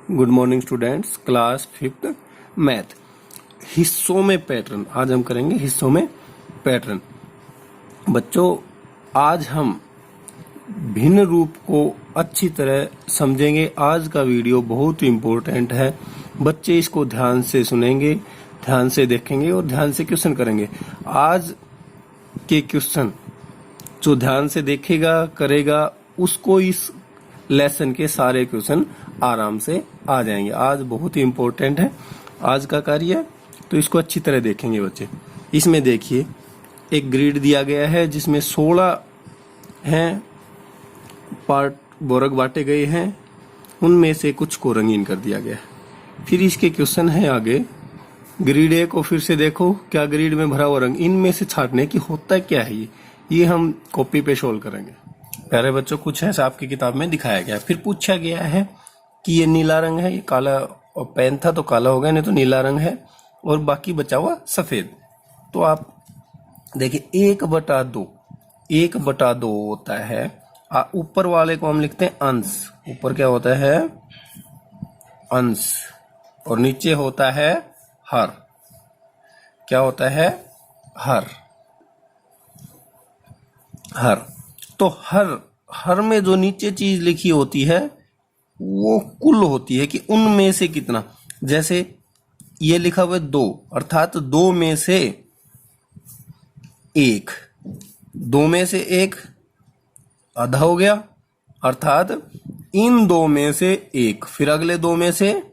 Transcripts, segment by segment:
Good morning students, class 5th math. हिस्सों में pattern आज हम करेंगे। हिस्सों में पैटर्न बच्चों, आज हम भिन्न रूप को अच्छी तरह समझेंगे। आज का वीडियो बहुत इम्पोर्टेंट है। बच्चे इसको ध्यान से सुनेंगे, ध्यान से देखेंगे और ध्यान से क्वेश्चन करेंगे। आज के क्वेश्चन जो ध्यान से देखेगा करेगा उसको इस लेसन के सारे क्वेश्चन आराम से आ जाएंगे। आज बहुत ही इम्पोर्टेंट है आज का कार्य, तो इसको अच्छी तरह देखेंगे बच्चे। इसमें देखिए एक ग्रिड दिया गया है जिसमें 16 हैं पार्ट वर्ग बांटे गए हैं, उनमें से कुछ को रंगीन कर दिया गया है। फिर इसके क्वेश्चन है आगे। ग्रिड ए को फिर से देखो, क्या ग्रिड में भरा हुआ रंग इनमें से छांटने की होता क्या है, ये हम कॉपी पे सोल्व करेंगे। प्यारे बच्चों, कुछ ऐसा आपकी किताब में दिखाया गया। फिर पूछा गया है कि ये नीला रंग है, ये काला और पेन था तो काला हो गया, नहीं तो नीला रंग है और बाकी बचा हुआ सफेद। तो आप देखिए 1/2 होता है। ऊपर वाले को हम लिखते हैं अंश। ऊपर क्या होता है? अंश। और नीचे होता है हर। क्या होता है? हर। हर। तो हर में जो नीचे चीज लिखी होती है वो कुल होती है कि उनमें से कितना। जैसे ये लिखा हुआ है 2, अर्थात 2 में से 1। 2 में से 1 आधा हो गया, अर्थात इन 2 में से 1। फिर अगले 2 में से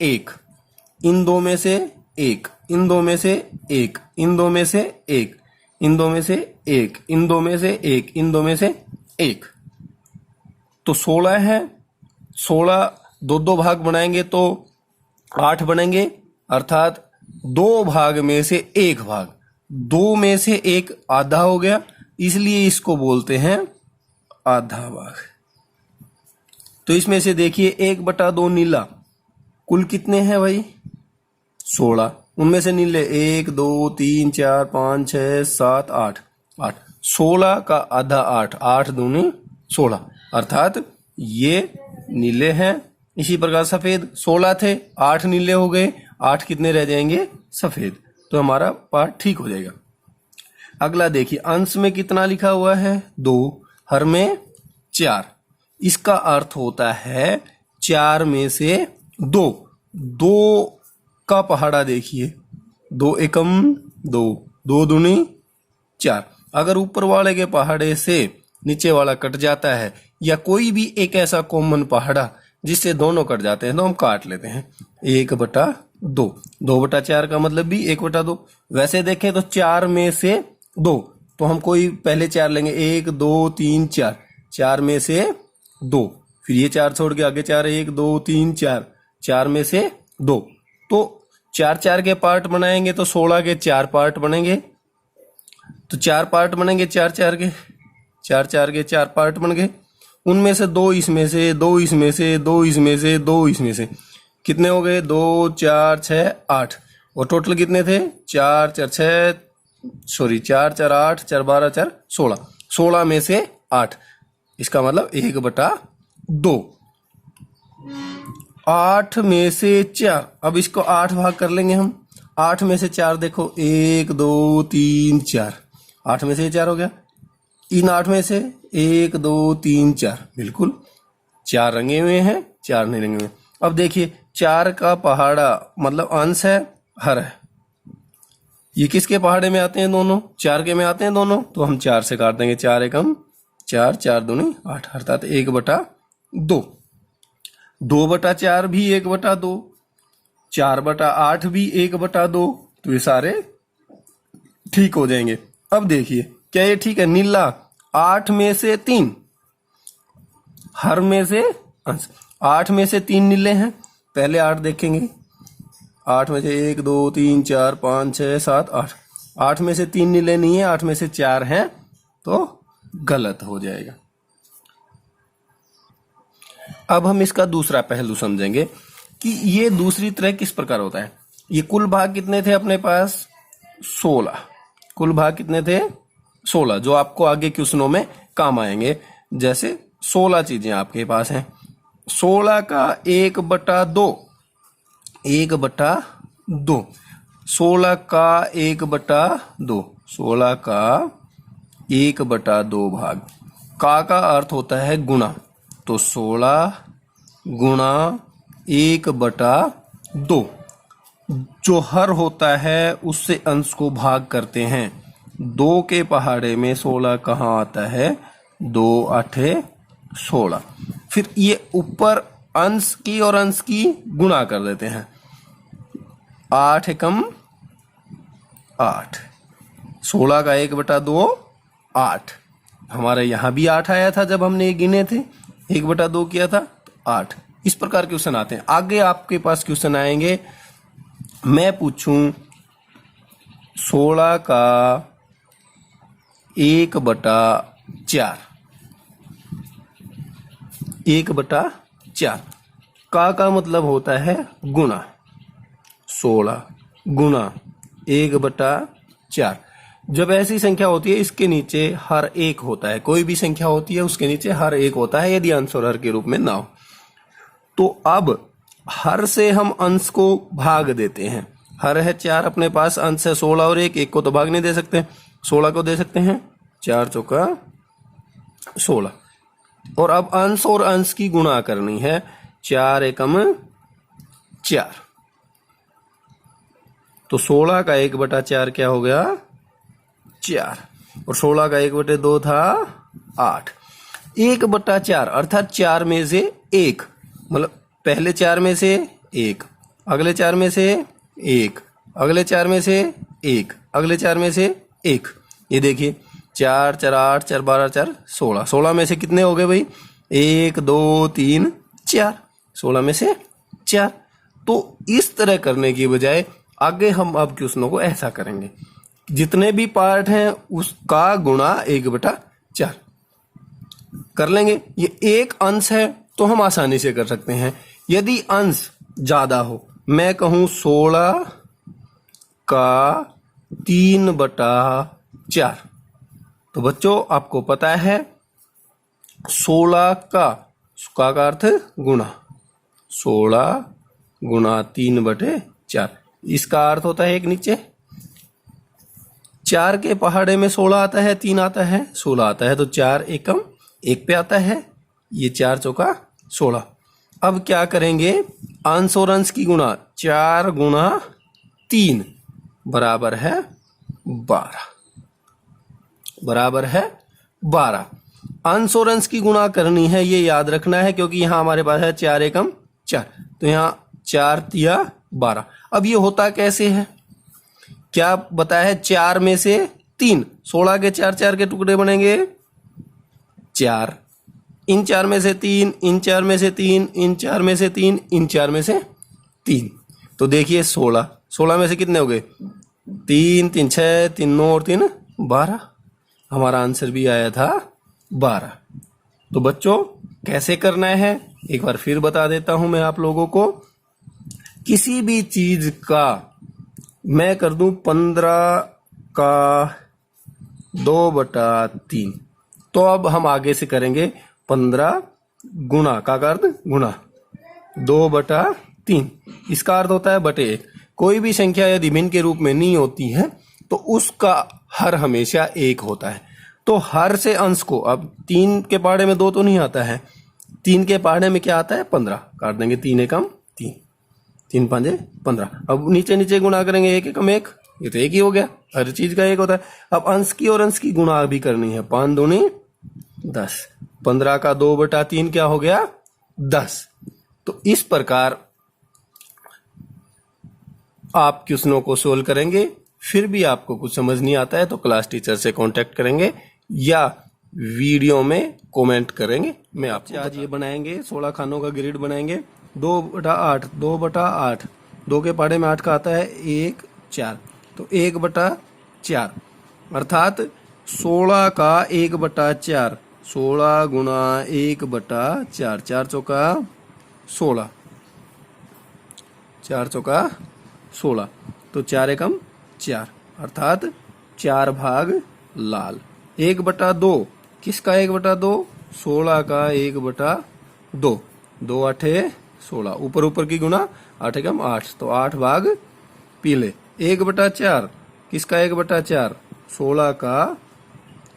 1, इन 2 में से 1, इन 2 में से 1, इन 2 में से 1, इन 2 में से 1, इन 2 में से 1, इन 2 में से 1। तो 16 है। 16 दो भाग बनाएंगे तो 8 बनेंगे, अर्थात 2 भाग में से 1 भाग। 2 में से 1 आधा हो गया, इसलिए इसको बोलते हैं आधा भाग। तो इसमें से देखिए 1/2 नीला। कुल कितने हैं भाई? 16। उनमें से नीले 1 2 3 4 5 6 7 8। 16 का आधा 8, 8 दूनी 16, अर्थात ये नीले हैं। इसी प्रकार सफेद 16 थे, 8 नीले हो गए, 8 कितने रह जाएंगे? सफेद। तो हमारा पार्ट ठीक हो जाएगा। अगला देखिए, अंश में कितना लिखा हुआ है? 2, हर में 4। इसका अर्थ होता है 4 में से 2। 2 का पहाड़ा देखिए, 2 एकम 2, 2 दूनी 4। अगर ऊपर वाले के पहाड़े से नीचे वाला कट जाता है या कोई भी एक ऐसा कॉमन पहाड़ा जिससे दोनों कट जाते हैं तो हम काट लेते हैं। 1/2। 2/4 का मतलब भी 1/2। वैसे देखें तो 4 में से 2, तो हम कोई पहले 4 लेंगे। 1 2 3 4। 4 में से 2, फिर ये 4 छोड़ के आगे 4, 1 2 3 4। 4 में से 2, तो 4 के पार्ट बनाएंगे तो 16 के 4 पार्ट बनेंगे। तो 4 पार्ट बनेंगे 4 के 4 पार्ट बन गए। उनमें से 2 इसमें से, 2 इसमें से, 2 इसमें से, 2 इसमें से। कितने हो गए? 2 4 6 8। और टोटल कितने थे? 4 4 8, 4 12 4 16। 16 में से 8, इसका मतलब 1/2। 8 में से 4। अब इसको 8 भाग कर लेंगे हम। 8 में से 4 देखो, 1 2 3 4। 8 में से 4 हो गया। इन 8 में से 1 2 3 4, बिल्कुल 4 रंगे हुए हैं, 4 नहीं रंगे हुए। अब देखिए 4 का पहाड़ा मतलब अंश है, हर है। ये किसके पहाड़े में आते हैं? दोनों 4 के में आते हैं दोनों, तो हम 4 से काट देंगे। 4 एकम 4, 4 दूनी 8, अर्थात 1/2। 2/4 भी 1/2, 4/8 भी 1/2। तो ये सारे ठीक हो जाएंगे। अब देखिए क्या ये ठीक है? नीला 8 में से 3, हर में से अंश। 8 में से 3 नीले हैं। पहले 8 देखेंगे। 8 में से 1 2 3 4 5 6 7 8। 8 में से 3 नीले नहीं है, 8 में से 4 हैं, तो गलत हो जाएगा। अब हम इसका दूसरा पहलू समझेंगे कि ये दूसरी तरह किस प्रकार होता है। ये कुल भाग कितने थे अपने पास? 16। कुल भाग कितने थे? 16, जो आपको आगे क्वेश्चनों में काम आएंगे। जैसे 16 चीजें आपके पास हैं। 16 का 1/2, 1/2, 16 का 1/2, 16 का 1/2 भाग। का अर्थ होता है गुणा, तो 16 गुणा 1/2। जो हर होता है उससे अंश को भाग करते हैं। 2 के पहाड़े में 16 कहाँ आता है? 2 8 16। फिर ये ऊपर अंश की और अंश की गुणा कर देते हैं। 8 एकम 8, 16 का 1/2 8। हमारे यहाँ भी 8 आया था जब हमने ये गिने थे, 1/2 किया था तो 8। इस प्रकार क्वेश्चन आते हैं। आगे आपके पास क्वेश्चन आएंगे, मैं पूछूं 16 का 1/4, 1/4 का मतलब होता है गुणा, 16 गुणा 1/4। जब ऐसी संख्या होती है इसके नीचे हर एक होता है, कोई भी संख्या होती है उसके नीचे हर एक होता है, यदि अंश और हर के रूप में ना हो। तो अब हर से हम अंश को भाग देते हैं। हर है 4 अपने पास, अंश है 16 और 1 को तो भाग नहीं दे सकते, 16 को दे सकते हैं, 4 चौका 16। और अब अंश और अंश की गुणा करनी है, 4 एकम 4। तो 16 का 1/4 क्या हो गया? 4। और 16 का 1/2 था 8। 1/4 अर्थात 4 में से 1, मतलब पहले 4 में से 1, अगले 4 में से 1, अगले 4 में से 1, अगले 4 में से 1। ये देखिए 4 4 8 4 12 4 16। 16 में से कितने हो गए भाई? 1 2 3 4, 16 में से 4। तो इस तरह करने की बजाय आगे हम अब क्वेश्चनों को ऐसा करेंगे, जितने भी पार्ट हैं उसका गुणा 1/4 कर लेंगे। ये एक अंश है तो हम आसानी से कर सकते हैं। यदि अंश ज्यादा हो, मैं कहूं 16 का 3/4, तो बच्चों आपको पता है 16 का अर्थ गुणा, 16 गुणा 3/4। इसका अर्थ होता है एक नीचे 4 के पहाड़े में 16 आता है, 3 आता है, 16 आता है, तो 4 एकम 1 पे आता है, ये 4 चौका 16। अब क्या करेंगे? अंश और अंश की गुणा, 4 गुणा 3 बराबर है 12, बराबर है 12। अंश और अंश की गुणा करनी है, ये याद रखना है, क्योंकि यहां हमारे पास है 4 एकम 4, तो यहां 4 तिया 12। अब ये होता कैसे है? क्या बताया है? 4 में से 3, 16 के 4 4 के टुकड़े बनेंगे 4, इन 4 में से 3, इन 4 में से 3, इन 4 में से 3, इन 4 में से 3। तो देखिए 16, 16 में से कितने हो गए? 3 3 6, 3 9 और 3 12। हमारा आंसर भी आया था 12। तो बच्चों कैसे करना है एक बार फिर बता देता हूं मैं आप लोगों को। किसी भी चीज का मैं कर दूं 15 का 2/3, तो अब हम आगे से करेंगे 15 गुणा का अर्थ गुणा 2/3। इसका अर्थ होता है बटे 1। कोई भी संख्या यदि भिन्न के रूप में नहीं होती है तो उसका हर हमेशा 1 होता है। तो हर से अंश को, अब 3 के पहाड़े में 2 तो नहीं आता है, 3 के पहाड़े में क्या आता है? 15। काट देंगे 3 एकम 3, 3 5 15। अब नीचे नीचे गुणा करेंगे 1 एकम 1, ये तो 1 ही हो गया, हर चीज का 1 होता है। अब अंश की और अंश की गुणा भी करनी है, 5 दूनी 10, 15 का 2/3 क्या हो गया? 10। तो इस प्रकार आप क्वेश्चनों को सोल्व करेंगे। फिर भी आपको कुछ समझ नहीं आता है तो क्लास टीचर से कांटेक्ट करेंगे या वीडियो में कमेंट करेंगे। मैं आपसे आज ये बनाएंगे 16 खानों का ग्रिड बनाएंगे। 2/8, 2/8, 2 के पहाड़े में 8 का आता है 1 4, तो 1/4 अर्थात 16 का 1/4, 16 गुणा 1/4, 4 चौका 16, 4 चौका 16, तो 4 एकम 4 अर्थात 4 भाग लाल। 1/2 किसका 1/2? 16 का 1/2, 2 आठे 16, ऊपर ऊपर की गुना 8 एकम 8, तो 8 भाग पीले। 1/4 किसका 1/4? 16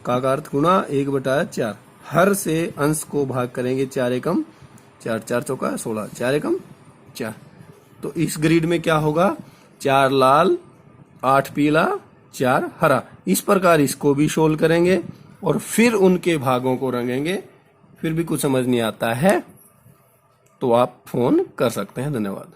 का अर्थ गुना 1/4। हर से अंश को भाग करेंगे 4 एकम 4, 4 चौका 16, 4 एकम 4। तो इस ग्रिड में क्या होगा? 4 लाल 8 पीला 4 हरा। इस प्रकार इसको भी सोल्व करेंगे और फिर उनके भागों को रंगेंगे। फिर भी कुछ समझ नहीं आता है तो आप फोन कर सकते हैं। धन्यवाद।